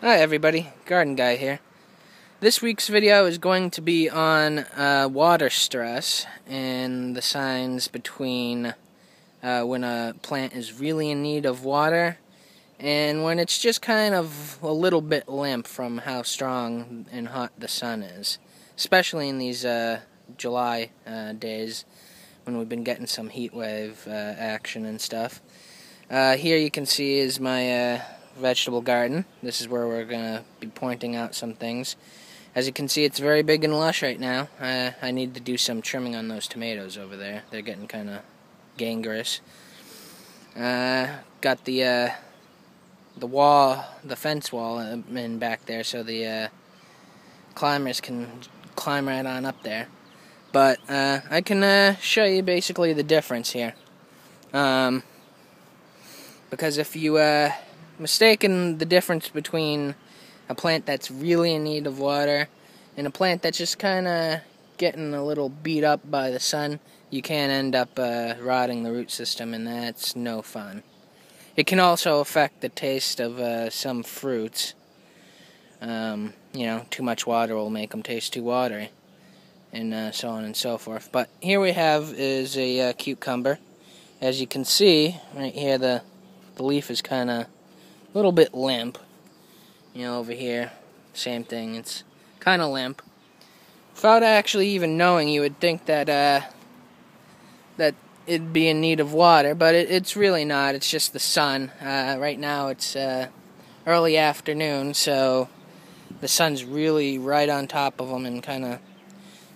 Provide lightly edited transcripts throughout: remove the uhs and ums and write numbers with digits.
Hi everybody, Garden Guy here. This week's video is going to be on water stress and the signs between when a plant is really in need of water and when it's just kind of a little bit limp from how strong and hot the sun is. Especially in these July days when we've been getting some heat wave action and stuff. Here you can see is my vegetable garden. This is where we're going to be pointing out some things. As you can see, it's very big and lush right now. I need to do some trimming on those tomatoes over there. They're getting kind of gangrenous. Got the fence wall in back there so the climbers can climb right on up there. But I can show you basically the difference here. Because if you mistaken the difference between a plant that's really in need of water and a plant that's just kind of getting a little beat up by the sun, you can end up rotting the root system, and that's no fun. It can also affect the taste of some fruits. Too much water will make them taste too watery, and so on and so forth. But here we have is a cucumber. As you can see, right here the leaf is kind of a little bit limp. Over here, same thing. It's kind of limp. Without actually even knowing, you would think that that it'd be in need of water, but it's really not. It's just the sun. Right now it's early afternoon, so the sun's really right on top of them and kind of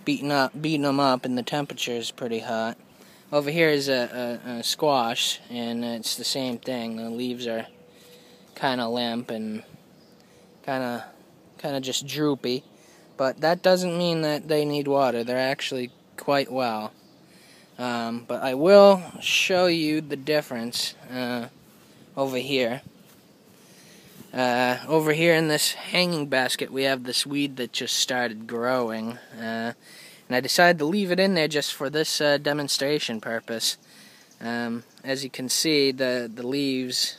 beating them up, and the temperature is pretty hot. Over here is a squash, and it's the same thing. The leaves are kind of limp and kind of just droopy, but that doesn't mean that they need water. They're actually quite well. But I will show you the difference over here. Over here in this hanging basket, we have this weed that just started growing, and I decided to leave it in there just for this demonstration purpose. As you can see, the leaves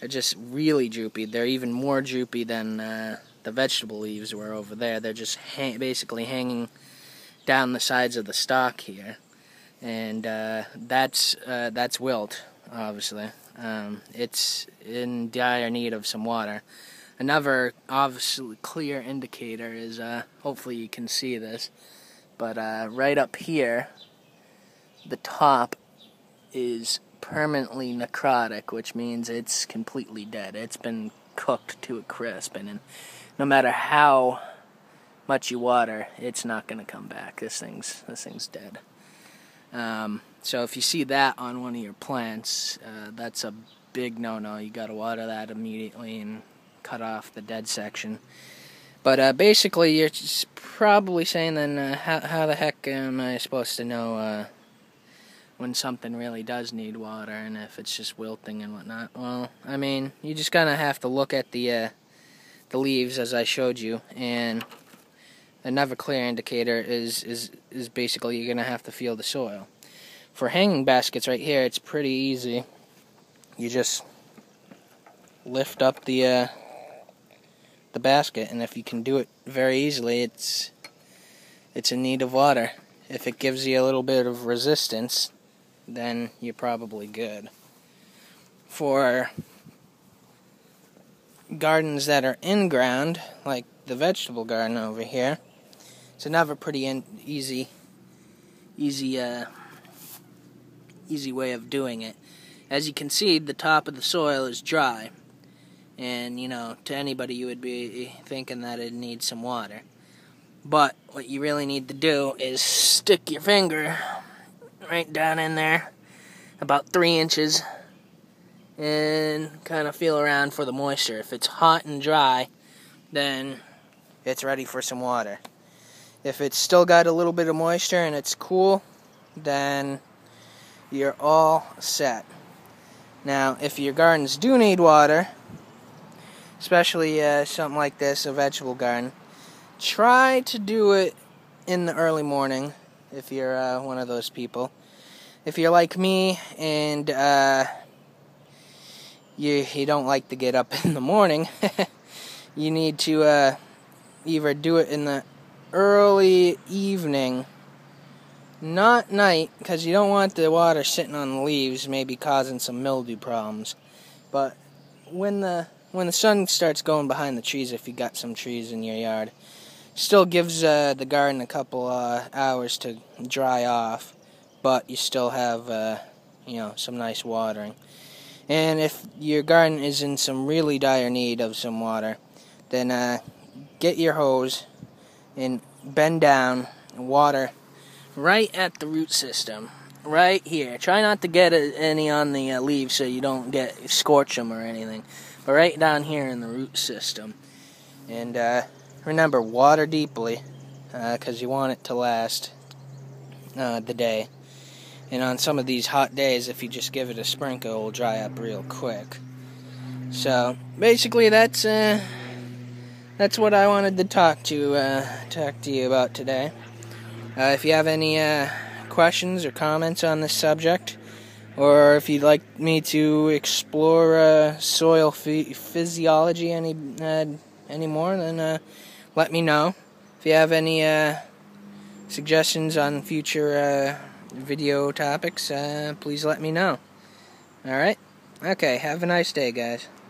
are just really droopy. They're even more droopy than the vegetable leaves were over there. They're just basically hanging down the sides of the stalk here, and that's wilt, obviously. It's in dire need of some water. Another obviously clear indicator is, hopefully you can see this, but right up here, the top is permanently necrotic, which means it's completely dead. It's been cooked to a crisp, and no matter how much you water, it's not going to come back. This thing's dead. So if you see that on one of your plants, that's a big no-no. You got to water that immediately and cut off the dead section. But basically, you're just probably saying then, how the heck am I supposed to know when something really does need water and if it's just wilting and whatnot? Well, I mean, you just kind of have to look at the leaves as I showed you, and another clear indicator is basically you're gonna have to feel the soil. For hanging baskets right here, it's pretty easy. You just lift up the basket, and if you can do it very easily, it's in need of water. If it gives you a little bit of resistance, then you're probably good. For gardens that are in ground, like the vegetable garden over here, it's another pretty easy way of doing it. As you can see, the top of the soil is dry, and to anybody you would be thinking that it needs some water. But what you really need to do is stick your finger right down in there, about 3 inches, and kind of feel around for the moisture. If it's hot and dry, then it's ready for some water. If it's still got a little bit of moisture and it's cool, then you're all set. Now, if your gardens do need water, especially something like this, a vegetable garden, try to do it in the early morning if you're one of those people. If you're like me and you don't like to get up in the morning, you need to either do it in the early evening, not night, because you don't want the water sitting on the leaves, maybe causing some mildew problems. But when the sun starts going behind the trees, if you got some trees in your yard, still gives the garden a couple hours to dry off, but you still have some nice watering. And if your garden is in some really dire need of some water, then get your hose and bend down and water right at the root system, right here. Try not to get any on the leaves so you don't scorch them or anything, but right down here in the root system. And remember, water deeply, because you want it to last the day. And on some of these hot days, if you just give it a sprinkle, it will dry up real quick. So basically, that's what I wanted to talk to you about today. If you have any questions or comments on this subject, or if you'd like me to explore soil physiology any more, then let me know. If you have any suggestions on future video topics, please let me know. Alright? Okay, have a nice day, guys.